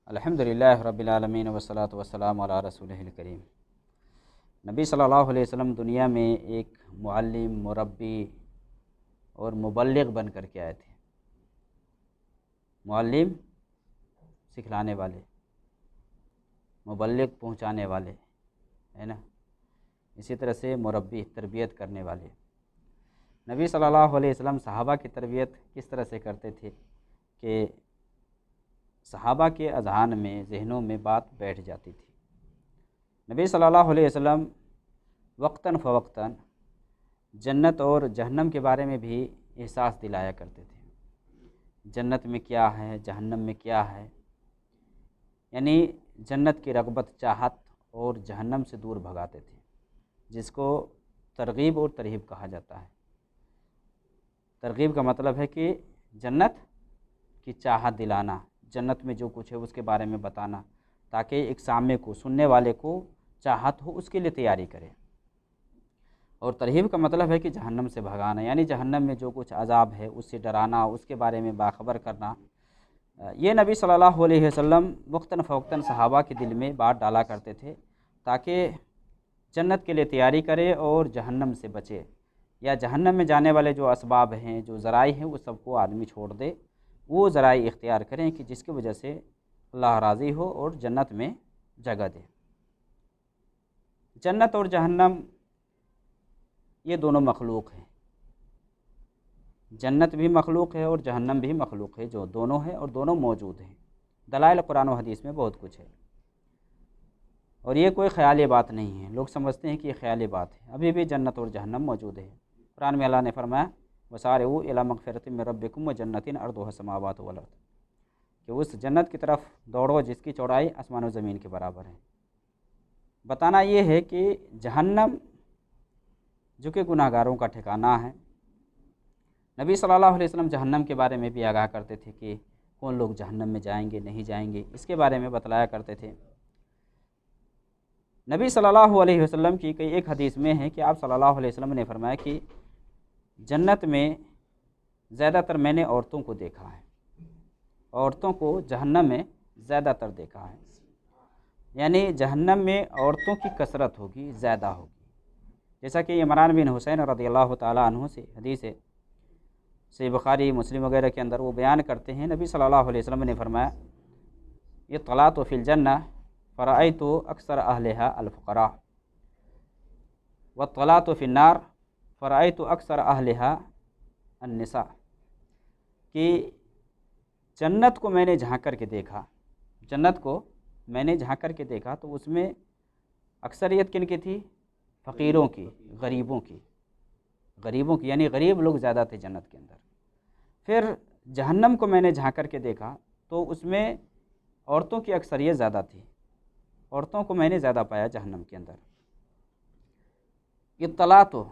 الحمدللہ رب العالمین والصلاۃ والسلام علی رسولہ الکریم۔ نبی صلی اللہ علیہ وسلم دنیا میں ایک معلم، مربی اور مبلغ بن کر کے آئے تھے۔ معلم سکھلانے والے، مبلغ پہنچانے والے، ہے نا، اسی طرح سے مربی تربیت کرنے والے۔ نبی صلی اللہ علیہ وسلم صحابہ کی تربیت کس طرح سے کرتے تھے کہ صحابہ کے اذہان میں، ذہنوں میں بات بیٹھ جاتی تھی۔ نبی صلی اللہ علیہ وسلم وقتاً فوقتاً جنت اور جہنم کے بارے میں بھی احساس دلایا کرتے تھے۔ جنت میں کیا ہے، جہنم میں کیا ہے، یعنی جنت کی رغبت، چاہت اور جہنم سے دور بھگاتے تھے، جس کو ترغیب اور ترہیب کہا جاتا ہے۔ ترغیب کا مطلب ہے کہ جنت کی چاہت دلانا، جنت میں جو کچھ ہے اس کے بارے میں بتانا، تاکہ ایک سامع کو، سننے والے کو چاہت ہو، اس کے لیے تیاری کرے۔ اور ترہیب کا مطلب ہے کہ جہنم سے بھگانا، یعنی جہنم میں جو کچھ عذاب ہے اس سے ڈرانا، اس کے بارے میں باخبر کرنا۔ یہ نبی صلی اللہ علیہ وسلم وقتاً فوقتاً صحابہ کے دل میں بات ڈالا کرتے تھے، تاکہ جنت کے لیے تیاری کرے اور جہنم سے بچے، یا جہنم میں جانے والے جو اسباب ہیں، جو ذرائع ہیں، وہ سب کو آدمی چھوڑ دے، وہ ذرائع اختیار کریں کہ جس کی وجہ سے اللہ راضی ہو اور جنت میں جگہ دے۔ جنت اور جہنم یہ دونوں مخلوق ہیں، جنت بھی مخلوق ہے اور جہنم بھی مخلوق ہے، جو دونوں ہیں اور دونوں موجود ہیں۔ دلائل قرآن و حدیث میں بہت کچھ ہے، اور یہ کوئی خیالی بات نہیں ہے۔ لوگ سمجھتے ہیں کہ یہ خیالی بات ہے، ابھی بھی جنت اور جہنم موجود ہے۔ قرآن میں اللہ نے فرمایا وَسَارِعُوا إِلَىٰ مَغْفِرَةٍ مِّن رَّبِّكُمْ وَجَنَّةٍ عَرْضُهَا السَّمَاوَاتُ وَالْأَرْضُ، کہ اس جنت کی طرف دوڑو جس کی چوڑائی آسمان و زمین کے برابر ہے۔ بتانا یہ ہے کہ جہنم جو کہ گناہ گاروں کا ٹھکانہ ہے، نبی صلی اللہ علیہ وسلم جہنم کے بارے میں بھی آگاہ کرتے تھے کہ کون لوگ جہنم میں جائیں گے، نہیں جائیں گے، اس کے بارے میں بتلایا کرتے تھے۔ نبی صلی اللہ علیہ وسلم کی ایک حدیث میں ہے کہ آپ صلی اللہ علیہ وسلم نے فرمایا کہ جنت میں زیادہ تر میں نے عورتوں کو دیکھا ہے، عورتوں کو جہنم میں زیادہ تر دیکھا ہے، یعنی جہنم میں عورتوں کی کثرت ہوگی، زیادہ ہوگی۔ جیسا کہ عمران بن حسین رضی اللہ تعالیٰ عنہ سے حدیث ہے، صحیح بخاری، مسلم وغیرہ کے اندر وہ بیان کرتے ہیں، نبی صلی اللہ علیہ وسلم نے فرمایا اطلعت فی الجنہ فرأیت اکثر اہلہا الفقراء واطلعت فی النار فرأیت اکثر اہلہا النساء، کہ جنت کو میں نے جھانک کر کے دیکھا، جنت کو میں نے جھانک کر کے دیکھا تو اس میں اکثریت کن کی تھی؟ فقیروں کی، غریبوں کی، غریبوں کی، یعنی غریب لوگ زیادہ تھے جنت کے اندر۔ پھر جہنم کو میں نے جھانک کر کے دیکھا تو اس میں عورتوں کی اکثریت زیادہ تھی، عورتوں کو میں نے زیادہ پایا جہنم کے اندر۔ اطلاع تو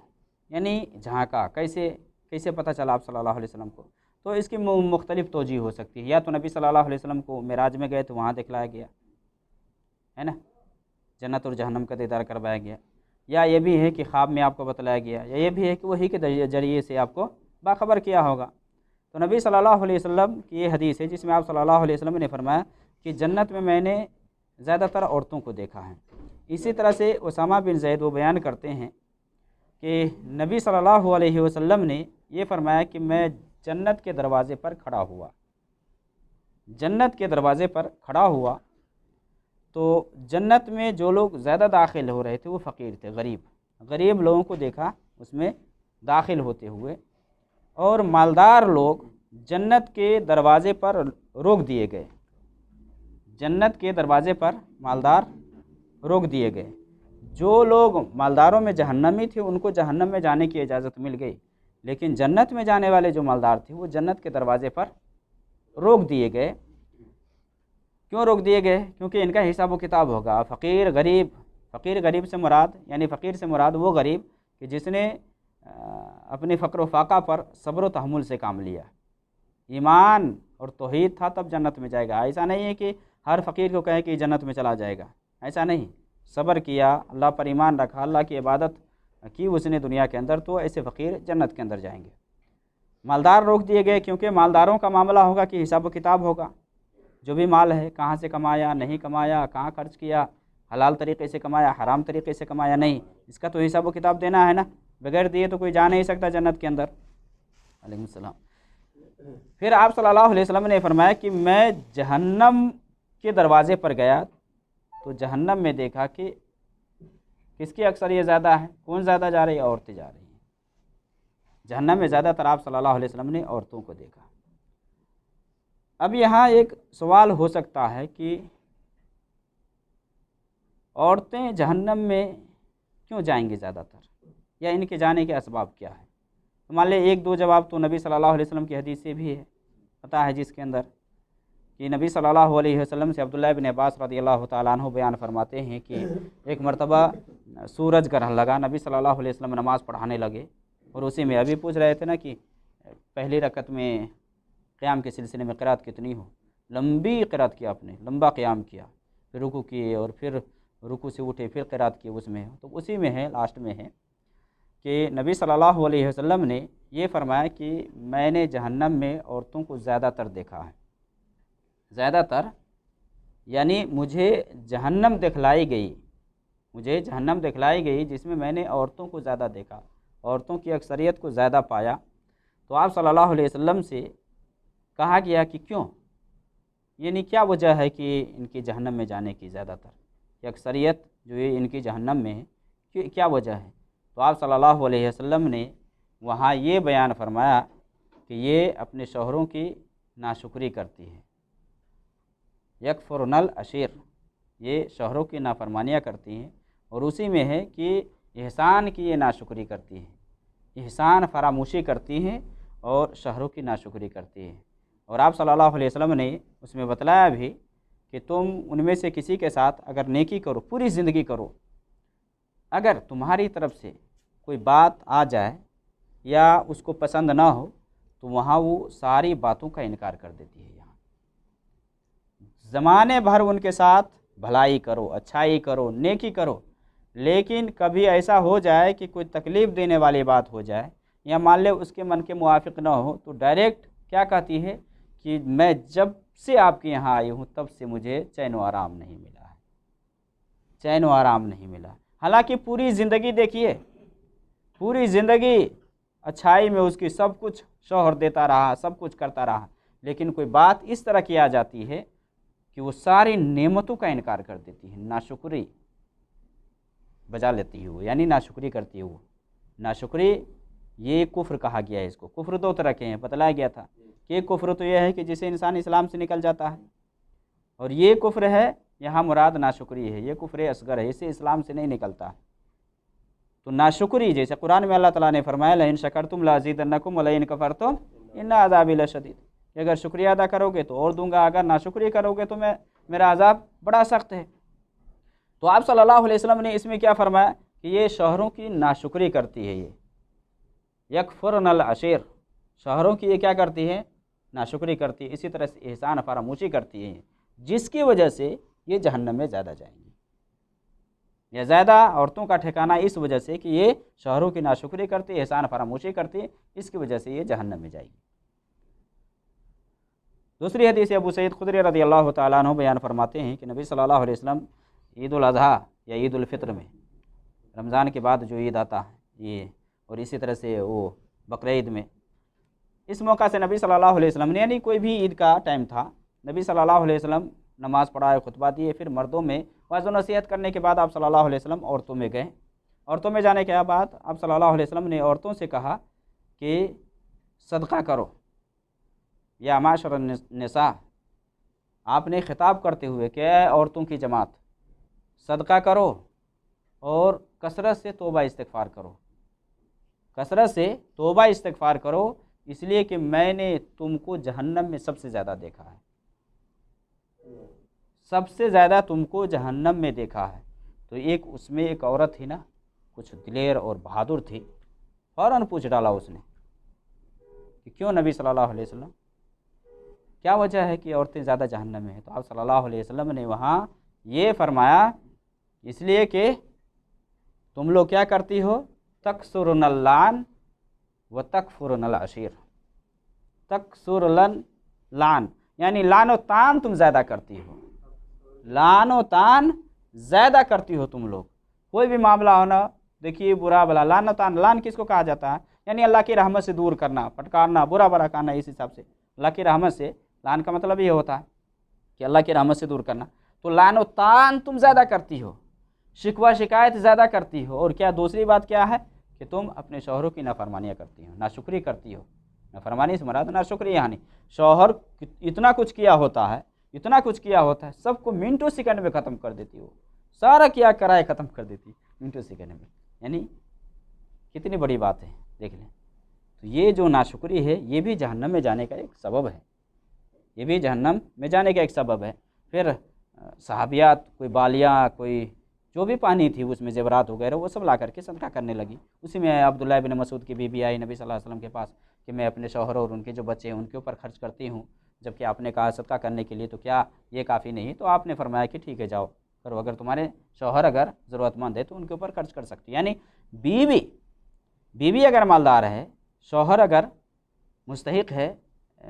یعنی جھانکا، کیسے پتہ چلا آپ صلی اللہ علیہ وسلم کو؟ تو اس کی مختلف توجہ ہو سکتی ہے، یا تو نبی صلی اللہ علیہ وسلم کو معراج میں گئے تو وہاں دکھلایا گیا ہے نا، جنت اور جہنم کا دیدار کروایا گیا، یا یہ بھی ہے کہ خواب میں آپ کو بتلایا گیا، یا یہ بھی ہے کہ وحی کے ذریعے سے آپ کو باخبر کیا ہوگا۔ تو نبی صلی اللہ علیہ وسلم کی یہ حدیث ہے جس میں آپ صلی اللہ علیہ وسلم نے فرمایا کہ جنت میں نے زیادہ تر عورتوں کو دیکھا ہے۔ اسی طرح سے اسامہ بن زید وہ بیان کرتے ہیں کہ نبی صلی اللہ علیہ وسلم نے یہ فرمایا کہ میں جنت کے دروازے پر کھڑا ہوا، جنت کے دروازے پر کھڑا ہوا تو جنت میں جو لوگ زیادہ داخل ہو رہے تھے وہ فقیر تھے، غریب لوگوں کو دیکھا اس میں داخل ہوتے ہوئے، اور مالدار لوگ جنت کے دروازے پر روک دیے گئے، جنت کے دروازے پر مالدار روک دیے گئے۔ جو لوگ مالداروں میں جہنمی تھے ان کو جہنم میں جانے کی اجازت مل گئی، لیکن جنت میں جانے والے جو مالدار تھے وہ جنت کے دروازے پر روک دیے گئے۔ کیوں روک دیے گئے؟ کیونکہ ان کا حساب و کتاب ہوگا۔ فقیر غریب سے مراد، یعنی فقیر سے مراد وہ غریب کہ جس نے اپنے فقر و فاقہ پر صبر و تحمل سے کام لیا، ایمان اور توحید تھا تب جنت میں جائے گا۔ ایسا نہیں ہے کہ ہر فقیر کو کہے کہ جنت میں چلا جائے گا، ایسا نہیں۔ صبر کیا، اللہ پر ایمان رکھا، اللہ کی عبادت کی اس نے دنیا کے اندر، تو ایسے فقیر جنت کے اندر جائیں گے۔ مالدار روک دیے گئے کیونکہ مالداروں کا معاملہ ہوگا کہ حساب و کتاب ہوگا، جو بھی مال ہے کہاں سے کمایا، نہیں کمایا، کہاں خرچ کیا، حلال طریقے سے کمایا، حرام طریقے سے کمایا، نہیں، اس کا تو حساب و کتاب دینا ہے نا، بغیر دیے تو کوئی جا نہیں سکتا جنت کے اندر۔ علیہ السلام۔ پھر آپ صلی اللہ علیہ وسلم نے فرمایا کہ میں جہنم کے دروازے پر گیا تو جہنم میں دیکھا کہ کس کی اکثریت زیادہ ہے، کون زیادہ جا رہی ہے؟ عورتیں جا رہی ہیں جہنم میں، زیادہ تر آپ صلی اللہ علیہ وسلم نے عورتوں کو دیکھا۔ اب یہاں ایک سوال ہو سکتا ہے کہ عورتیں جہنم میں کیوں جائیں گی زیادہ تر، یا ان کے جانے کے اسباب کیا ہے؟ تو مان لیں ایک دو جواب تو نبی صلی اللہ علیہ وسلم کی حدیث سے بھی ہے، پتہ ہے جس کے اندر کہ نبی صلی اللہ علیہ وسلم سے عبداللہ بن عباس رضی اللہ تعالیٰ عنہ بیان فرماتے ہیں کہ ایک مرتبہ سورج گرہن لگا، نبی صلی اللہ علیہ وسلم نماز پڑھانے لگے، اور اسی میں ابھی پوچھ رہے تھے نا کہ پہلی رکعت میں قیام کے سلسلے میں قرات کتنی ہو، لمبی قرات کیا، آپ نے لمبا قیام کیا، پھر رکوع کیے، اور پھر رکوع سے اٹھے، پھر قرات کی، اس میں تو اسی میں ہے، لاسٹ میں ہے کہ نبی صلی اللہ علیہ وسلم نے یہ فرمایا کہ میں نے جہنم میں عورتوں کو زیادہ تر دیکھا ہے، زیادہ تر یعنی مجھے جہنم دکھلائی گئی جس میں میں نے عورتوں کو زیادہ دیکھا، عورتوں کی اکثریت کو زیادہ پایا۔ تو آپ صلی اللہ علیہ وسلم سے کہا گیا کہ کیوں، یعنی کیا وجہ ہے کہ ان کی جہنم میں جانے کی زیادہ تر، کہ اکثریت جو ہے ان کی جہنم میں ہے، کیا وجہ ہے؟ تو آپ صلی اللہ علیہ وسلم نے وہاں یہ بیان فرمایا کہ یہ اپنے شوہروں کی ناشکری کرتی ہے، یکفرن العشیر، یہ شوہروں کی نافرمانیاں کرتی ہیں، اور اسی میں ہے کہ احسان کی یہ ناشکری کرتی ہیں، احسان فراموشی کرتی ہیں اور شوہروں کی ناشکری کرتی ہیں۔ اور آپ صلی اللہ علیہ وسلم نے اس میں بتلایا بھی کہ تم ان میں سے کسی کے ساتھ اگر نیکی کرو، پوری زندگی کرو، اگر تمہاری طرف سے کوئی بات آ جائے یا اس کو پسند نہ ہو تو وہاں وہ ساری باتوں کا انکار کر دیتی ہے۔ یہاں زمانے بھر ان کے ساتھ بھلائی کرو، اچھائی کرو، نیکی کرو، لیکن کبھی ایسا ہو جائے کہ کوئی تکلیف دینے والی بات ہو جائے یا مان لے اس کے من کے موافق نہ ہو تو ڈائریکٹ کیا کہتی ہے کہ میں جب سے آپ کے یہاں آئی ہوں تب سے مجھے چین و آرام نہیں ملا ہے، چین و آرام نہیں ملا۔ حالانکہ پوری زندگی دیکھیے، پوری زندگی اچھائی میں اس کی سب کچھ شوہر دیتا رہا، سب کچھ کرتا رہا، لیکن کوئی بات اس طرح کی آ جاتی ہے کہ وہ ساری نعمتوں کا انکار کر دیتی ہے، ناشکری بجا لیتی ہے وہ، یعنی ناشکری کرتی ہے وہ۔ ناشکری یہ کفر کہا گیا ہے، اس کو کفر دو طرح کے ہیں، بتلایا گیا تھا کہ ایک کفر تو یہ ہے کہ جسے انسان اسلام سے نکل جاتا ہے، اور یہ کفر ہے یہاں مراد ناشکری ہے، یہ کفر اصغر ہے، اسے اسلام سے نہیں نکلتا ہے۔ تو ناشکری جیسے قرآن میں اللہ تعالیٰ نے فرمایا لئن شکرتم لازیدنکم ولئن کفرتم ان عذابی لشدید، کہ اگر شکریہ ادا کرو گے تو اور دوں گا، اگر ناشکری کرو گے تو میرا عذاب بڑا سخت ہے۔ تو آپ صلی اللہ علیہ وسلم نے اس میں کیا فرمایا کہ یہ شوہروں کی ناشکری کرتی ہے، یہ یکفرن العشیر، شوہروں کی یہ کیا کرتی ہے؟ ناشکری کرتی ہے، اسی طرح سے احسان فراموشی کرتی ہے، جس کی وجہ سے یہ جہنم میں زیادہ جائیں گی، یا زیادہ عورتوں کا ٹھکانہ اس وجہ سے کہ یہ شوہروں کی ناشکری کرتی ہے، احسان فراموشی کرتی ہے، اس کی وجہ سے یہ جہنم میں جائے گی۔ دوسری حدیث ابو سعید خدری رضی اللہ تعالیٰ عنہ بیان فرماتے ہیں کہ نبی صلی اللہ علیہ وسلم عید الاضحیٰ یا عید الفطر میں، رمضان کے بعد جو عید آتا ہے یہ، اور اسی طرح سے وہ بقرعید میں، اس موقع سے نبی صلی اللہ علیہ وسلم نے، یعنی کوئی بھی عید کا ٹائم تھا، نبی صلی اللہ علیہ وسلم نماز پڑھائے، خطبہ دیے، پھر مردوں میں واعظ و نصیحت کرنے کے بعد آپ صلی اللہ علیہ وسلم عورتوں میں گئے۔ عورتوں میں جانے کے بعد آپ صلی اللہ علیہ وسلم نے عورتوں سے کہا کہ صدقہ کرو، یا معاشر النساء، آپ نے خطاب کرتے ہوئے کہ اے عورتوں کی جماعت، صدقہ کرو اور کثرت سے توبہ استغفار کرو، کثرت سے توبہ استغفار کرو، اس لیے کہ میں نے تم کو جہنم میں سب سے زیادہ دیکھا ہے، سب سے زیادہ تم کو جہنم میں دیکھا ہے۔ تو ایک اس میں ایک عورت تھی نا، کچھ دلیر اور بہادر تھی، فوراً پوچھ ڈالا اس نے کہ کیوں نبی صلی اللہ علیہ وسلم، کیا وجہ ہے کہ عورتیں زیادہ جہنم میں ہیں؟ تو آپ صلی اللہ علیہ وسلم نے وہاں یہ فرمایا اس لیے کہ تم لوگ کیا کرتی ہو، تکثرن اللعن و تکفرن العشیر، تکثر اللعن، یعنی لان و تان تم زیادہ کرتی ہو، لان و تان زیادہ کرتی ہو تم لوگ، کوئی بھی معاملہ ہونا دیکھیے برا بلا، لان و تان، لان کس کو کہا جاتا ہے؟ یعنی اللہ کی رحمت سے دور کرنا، پھٹکارنا، برا برا کہنا، اس حساب سے اللہ کی رحمت سے، لان کا مطلب یہ ہوتا ہے کہ اللہ کی رحمت سے دور کرنا، تو لان و تان تم زیادہ کرتی ہو، شکوہ شکایت زیادہ کرتی ہو، اور کیا دوسری بات کیا ہے کہ تم اپنے شوہروں کی نافرمانیاں کرتی ہو، ناشکری کرتی ہو، نافرمانی سے مراد ناشکری، یعنی شوہر اتنا کچھ کیا ہوتا ہے، اتنا کچھ کیا ہوتا ہے، سب کو منٹوں سیکنڈ میں ختم کر دیتی ہو، سارا کیا کرائے ختم کر دیتی منٹوں سیکنڈ میں، یعنی کتنی بڑی بات ہے، دیکھ لیں۔ تو یہ جو ناشکری ہے یہ بھی جہنم میں جانے کا ایک سبب ہے، یہ بھی جہنم میں جانے کا ایک سبب ہے۔ پھر صحابیات کوئی بالیاں، کوئی جو بھی پانی تھی اس میں زیورات وغیرہ وہ سب لا کر کے صدقہ کرنے لگی۔ اسی میں عبداللہ بن مسعود کی بیوی آئی نبی صلی اللہ علیہ وسلم کے پاس کہ میں اپنے شوہر اور ان کے جو بچے ہیں ان کے اوپر خرچ کرتی ہوں، جبکہ آپ نے کہا صدقہ کرنے کے لیے، تو کیا یہ کافی نہیں؟ تو آپ نے فرمایا کہ ٹھیک ہے جاؤ کرو، اگر تمہارے شوہر اگر ضرورت مند ہے تو ان کے اوپر خرچ کر سکتی، یعنی بیوی اگر مالدار ہے، شوہر اگر مستحق ہے،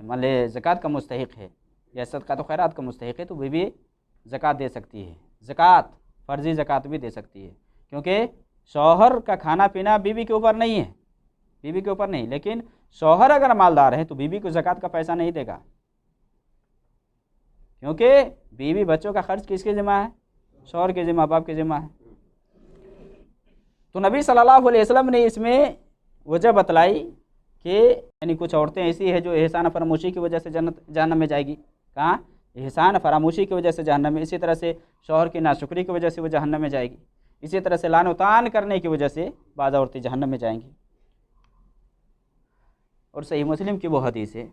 مان لے زکوٰۃ کا مستحق ہے یا صدقات و خیرات کا مستحق ہے، تو بیوی زکوٰۃ دے سکتی ہے، زکوٰۃ فرضی زکوٰۃ بھی دے سکتی ہے، کیونکہ شوہر کا کھانا پینا بیوی کے اوپر نہیں ہے، بیوی کے اوپر نہیں، لیکن شوہر اگر مالدار ہے تو بیوی کو زکوٰۃ کا پیسہ نہیں دے گا، کیونکہ بیوی بچوں کا خرچ کس کے ذمہ ہے؟ شوہر کے ذمہ، باپ کے ذمہ ہے۔ تو نبی صلی اللہ علیہ وسلم نے اس میں وجہ بتلائی کہ یعنی کچھ عورتیں ایسی ہیں جو احسان فراموشی کی وجہ سے جہنم میں جائے گی، کہاں؟ احسان فراموشی کی وجہ سے جہنم میں، اسی طرح سے شوہر کی ناشکری کی وجہ سے وہ جہنم میں جائے گی، اسی طرح سے لعن و طعن کرنے کی وجہ سے بعض عورتیں جہنم میں جائیں گی۔ اور صحیح مسلم کی وہ حدیث ہے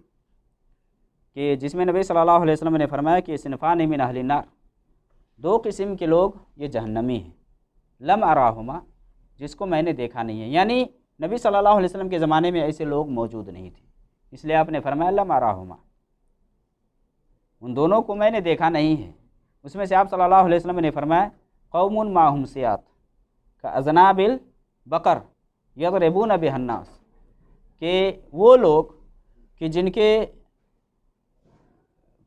کہ جس میں نبی صلی اللہ علیہ وسلم نے فرمایا کہ صنفان من اہل النار، دو قسم کے لوگ یہ جہنمی ہیں، لم اراہما، جس کو میں نے دیکھا نہیں ہے، یعنی نبی صلی اللہ علیہ وسلم کے زمانے میں ایسے لوگ موجود نہیں تھے، اس لیے آپ نے فرمایا لم اراہما، ان دونوں کو میں نے دیکھا نہیں ہے۔ اس میں سے آپ صلی اللہ علیہ وسلم نے فرمایا قوم معہم سیات کاذناب البقر یضربون بها الناس، کہ وہ لوگ کہ جن کے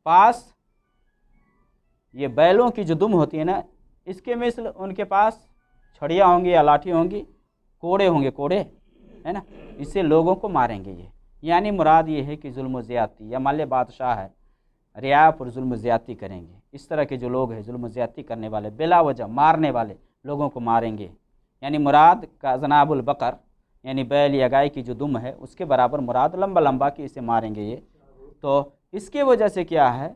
پاس یہ بیلوں کی جو دم ہوتی ہے نا، اس کے مثل ان کے پاس چھڑیاں ہوں گی یا لاٹھی ہوں گی، کوڑے ہوں گے، کوڑے ہے نا، اس سے لوگوں کو ماریں گے یہ، یعنی مراد یہ ہے کہ ظلم و زیادتی، یا مان لے بادشاہ ہے، رعایا پر ظلم و زیادتی کریں گے، اس طرح کے جو لوگ ہیں ظلم و زیادتی کرنے والے، بلا وجہ مارنے والے لوگوں کو ماریں گے، یعنی مراد کا ذناب البقر، یعنی بیل یا گائے کی جو دم ہے اس کے برابر مراد لمبا لمبا کہ اسے ماریں گے یہ، تو اس کی وجہ سے کیا ہے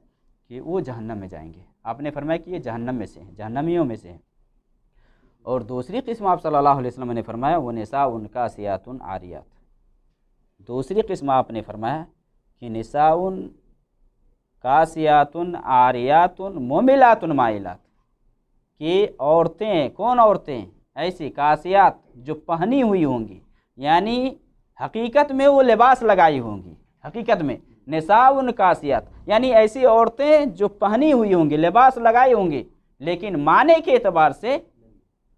کہ وہ جہنم میں جائیں گے۔ آپ نے فرمایا کہ یہ جہنم میں سے ہیں، جہنمیوں میں سے ہیں۔ اور دوسری قسم آپ صلی اللہ علیہ وسلم نے فرمایا وہ نساء کاسیات عاریات، دوسری قسم آپ نے فرمایا کہ نساء کاسیات عاریات مملات مائلات، کہ عورتیں، کون عورتیں؟ ایسی کاسیات جو پہنی ہوئی ہوں گی، یعنی حقیقت میں وہ لباس لگائی ہوں گی، حقیقت میں نساء کاسیات یعنی ایسی عورتیں جو پہنی ہوئی ہوں گی، لباس لگائی ہوں گی، لیکن معنی کے اعتبار سے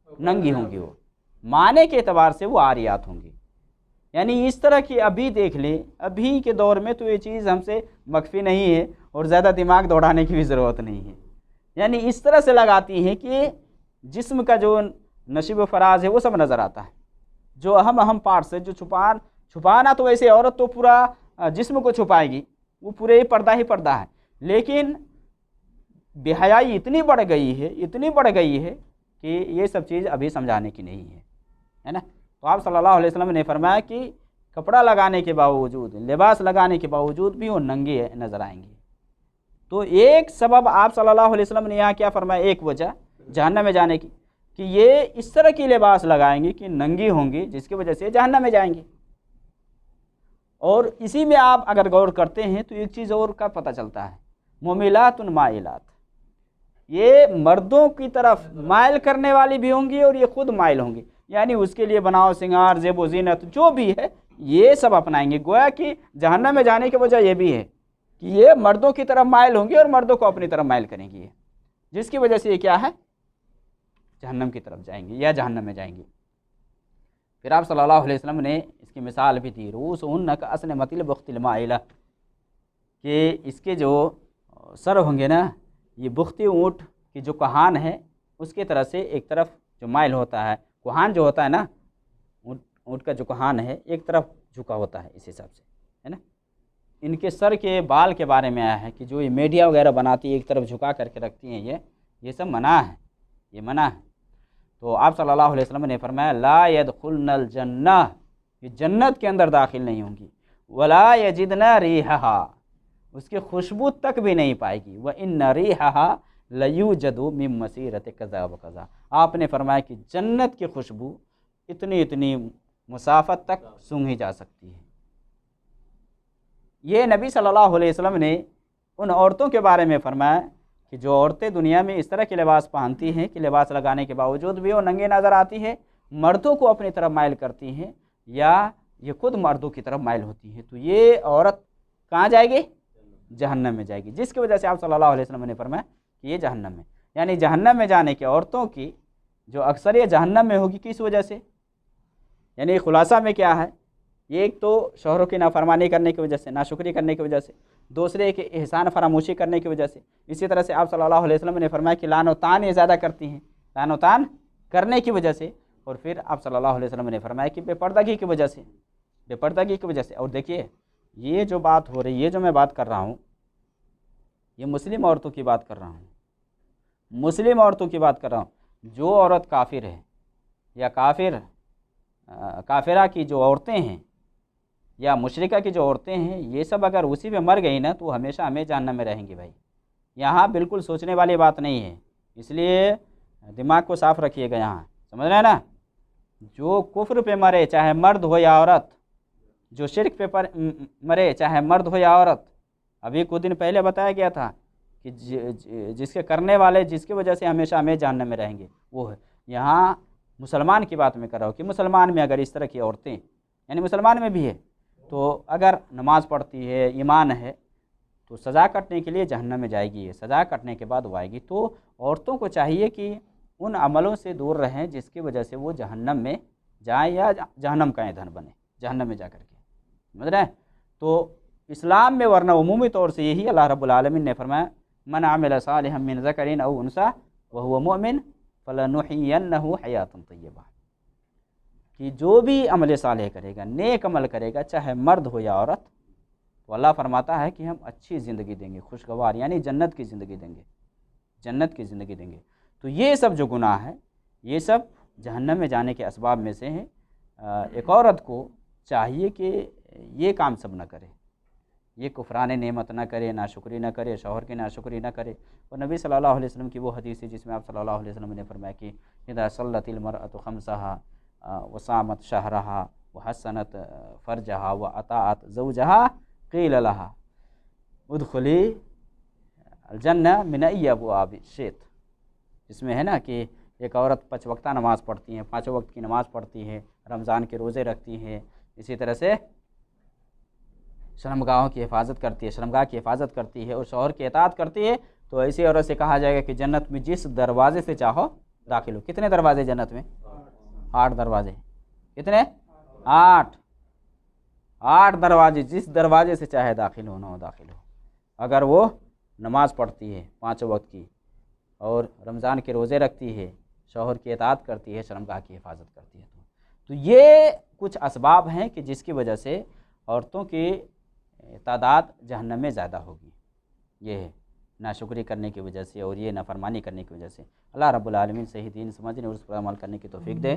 ننگی ہوں گی، وہ معنی کے اعتبار سے وہ عاریات ہوں گی، یعنی اس طرح کی ابھی دیکھ لیں، ابھی کے دور میں تو یہ چیز ہم سے مخفی نہیں ہے اور زیادہ دماغ دوڑانے کی بھی ضرورت نہیں ہے، یعنی اس طرح سے لگاتی ہیں کہ جسم کا جو نشیب و فراز ہے وہ سب نظر آتا ہے، جو اہم پارٹس ہے، جو چھپانا تو ویسے عورت تو پورا جسم کو چھپائے گی، وہ پورے ہی پردہ ہے، لیکن بے حیائی اتنی بڑھ گئی ہے کہ یہ سب چیز ابھی سمجھانے کی نہیں ہے نا۔ تو آپ صلی اللہ علیہ وسلم نے فرمایا کہ کپڑا لگانے کے باوجود، لباس لگانے کے باوجود بھی وہ ننگے نظر آئیں گے۔ تو ایک سبب آپ صلی اللہ علیہ وسلم نے یہاں کیا فرمایا، ایک وجہ جہنم میں جانے کی کہ یہ اس طرح کی لباس لگائیں گی کہ ننگی ہوں گی، جس کی وجہ سے جہنم میں جائیں گے۔ اور اسی میں آپ اگر غور کرتے ہیں تو ایک چیز اور کا پتہ چلتا ہے، ممیلات مائلات، یہ مردوں کی طرف مائل کرنے والی بھی ہوں گی اور یہ خود مائل ہوں گی، یعنی اس کے لیے بناؤ سنگار، زیب و زینت جو بھی ہے یہ سب اپنائیں گے۔ گویا کہ جہنم میں جانے کی وجہ یہ بھی ہے کہ یہ مردوں کی طرف مائل ہوں گی اور مردوں کو اپنی طرف مائل کریں گی، جس کی وجہ سے یہ کیا ہے، جہنم کی طرف جائیں گے یا جہنم میں جائیں گے۔ پھر آپ صلی اللہ علیہ وسلم نے اس کی مثال بھی دی، رؤوسہن کاسنمۃ البخت المائلہ، کہ اس کے جو سر ہوں گے نا، یہ بختی اونٹ کی جو کہان ہے اس کی طرح سے ایک طرف جو مائل ہوتا ہے، کوہان جو ہوتا ہے نا، اونٹ کا جو کوہان ہے ایک طرف جھکا ہوتا ہے، اس حساب سے ہے نا۔ ان کے سر کے بال کے بارے میں آیا ہے کہ جو یہ میڈیا وغیرہ بناتی ہے ایک طرف جھکا کر کے رکھتی ہیں، یہ سب منع ہے، یہ منع ہے۔ تو آپ صلی اللہ علیہ وسلم نے فرمایا لا يدخلن الجنہ، یہ جنت کے اندر داخل نہیں ہوں گی، ولا یجدن ریحھا، اس کی خوشبو تک بھی نہیں پائے گی، وَإِنَّ رِيحَهَا لَيُوجَدُ مِن مَسِيرَةِ كَذَا وَكَذَا، آپ نے فرمایا کہ جنت کی خوشبو اتنی مسافت تک سونگھی جا سکتی ہے۔ یہ نبی صلی اللہ علیہ وسلم نے ان عورتوں کے بارے میں فرمایا کہ جو عورتیں دنیا میں اس طرح کے لباس پہنتی ہیں کہ لباس لگانے کے باوجود بھی وہ ننگے نظر آتی ہے، مردوں کو اپنی طرف مائل کرتی ہیں یا یہ خود مردوں کی طرف مائل ہوتی ہے، تو یہ عورت کہاں جائے گی؟ جہنم میں جائے گی، جس کی وجہ سے آپ صلی اللہ علیہ وسلم نے فرمایا کہ یہ جہنم میں، یعنی جہنم میں جانے کی عورتوں کی جو اکثریت جہنم میں ہوگی کس وجہ سے؟ یعنی خلاصہ میں کیا ہے؟ یہ ایک تو شوہروں کی نافرمانی کرنے کی وجہ سے، ناشکری کرنے کی وجہ سے، دوسرے کہ احسان فراموشی کرنے کی وجہ سے، اسی طرح سے آپ صلی اللہ علیہ وسلم نے فرمایا کہ لعن و طعن یہ زیادہ کرتی ہیں، لعن و طعن کرنے کی وجہ سے، اور پھر آپ صلی اللہ علیہ وسلم نے فرمایا کہ بے پردگی کی وجہ سے، بے پردگی کی وجہ سے۔ اور دیکھیے یہ جو بات ہو رہی ہے، یہ جو میں بات کر رہا ہوں، یہ مسلم عورتوں کی بات کر رہا ہوں، مسلم عورتوں کی بات کر رہا ہوں۔ جو عورت کافر ہے یا کافرہ کی جو عورتیں ہیں یا مشرکہ کی جو عورتیں ہیں، یہ سب اگر اسی پہ مر گئی نا تو ہمیشہ ہمیں جہنم میں رہیں گی بھائی، یہاں بالکل سوچنے والی بات نہیں ہے، اس لیے دماغ کو صاف رکھیے گا، یہاں سمجھ رہے ہیں نا۔ جو کفر پہ مرے چاہے مرد ہو یا عورت، جو شرک پہ مرے چاہے مرد ہو یا عورت، ابھی کچھ دن پہلے بتایا گیا تھا کہ جس کے کرنے والے جس کی وجہ سے ہمیشہ ہمیں جہنم میں رہیں گے وہ ہے۔ یہاں مسلمان کی بات میں کر رہا ہوں کہ مسلمان میں اگر اس طرح کی عورتیں، یعنی مسلمان میں بھی ہے، تو اگر نماز پڑھتی ہے، ایمان ہے، تو سزا کٹنے کے لیے جہنم میں جائے گی، سزا کٹنے کے بعد وہ آئے گی۔ تو عورتوں کو چاہیے کہ ان عملوں سے دور رہیں جس کی وجہ سے وہ جہنم میں جائیں یا جہنم کا ایندھن بنے، جہنم میں جا کر کے، سمجھ رہے ہیں۔ تو اسلام میں ورنہ عمومی طور سے یہی اللہ رب العالمین نے فرمایا من عمل صالحا من ذکر او انثی وهو مؤمن فلنحینہ حیاتا طیبہ، کہ جو بھی عمل صالح کرے گا، نیک عمل کرے گا، چاہے مرد ہو یا عورت، تو اللہ فرماتا ہے کہ ہم اچھی زندگی دیں گے، خوشگوار، یعنی جنت کی زندگی دیں گے، جنت کی زندگی دیں گے۔ تو یہ سب جو گناہ ہے، یہ سب جہنم میں جانے کے اسباب میں سے ہیں۔ ایک عورت کو چاہیے کہ یہ کام سب نہ کرے، یہ کفران نعمت نہ کرے، ناشکری نہ کرے، شوہر کی ناشکری نہ کرے۔ اور نبی صلی اللہ علیہ وسلم کی وہ حدیث ہے جس میں آپ صلی اللہ علیہ وسلم نے فرمایا کہ اذا صلت المرأة خمسها وصامت شهرها وحسنت فرجها واطاعت زوجها قیل لها ادخلی الجنہ من ای ابواب شئت، جس میں ہے نا کہ ایک عورت 5 وقتہ نماز پڑھتی ہے، 5 وقت کی نماز پڑھتی ہے، رمضان کے روزے رکھتی ہے، اسی طرح سے شرمگاہوں کی حفاظت کرتی ہے، شرمگاہ کی حفاظت کرتی ہے اور شوہر کی اطاعت کرتی ہے، تو ایسی عورت سے کہا جائے گا کہ جنت میں جس دروازے سے چاہو داخل ہو۔ کتنے دروازے جنت میں؟ 8 دروازے۔ کتنے؟ 8 دروازے، جس دروازے سے چاہے داخل ہونا ہو داخل ہو، اگر وہ نماز پڑھتی ہے 5 وقت کی اور رمضان کے روزے رکھتی ہے، شوہر کی اطاعت کرتی ہے، شرمگاہ کی حفاظت کرتی ہے۔ تو یہ کچھ اسباب ہیں کہ جس کی وجہ سے عورتوں کی تعداد جہنم میں زیادہ ہوگی، یہ ہے ناشکری کرنے کی وجہ سے اور یہ نافرمانی کرنے کی وجہ سے۔ اللہ رب العالمین صحیح دین سمجھنے اور اس پر عمل کرنے کی توفیق دے۔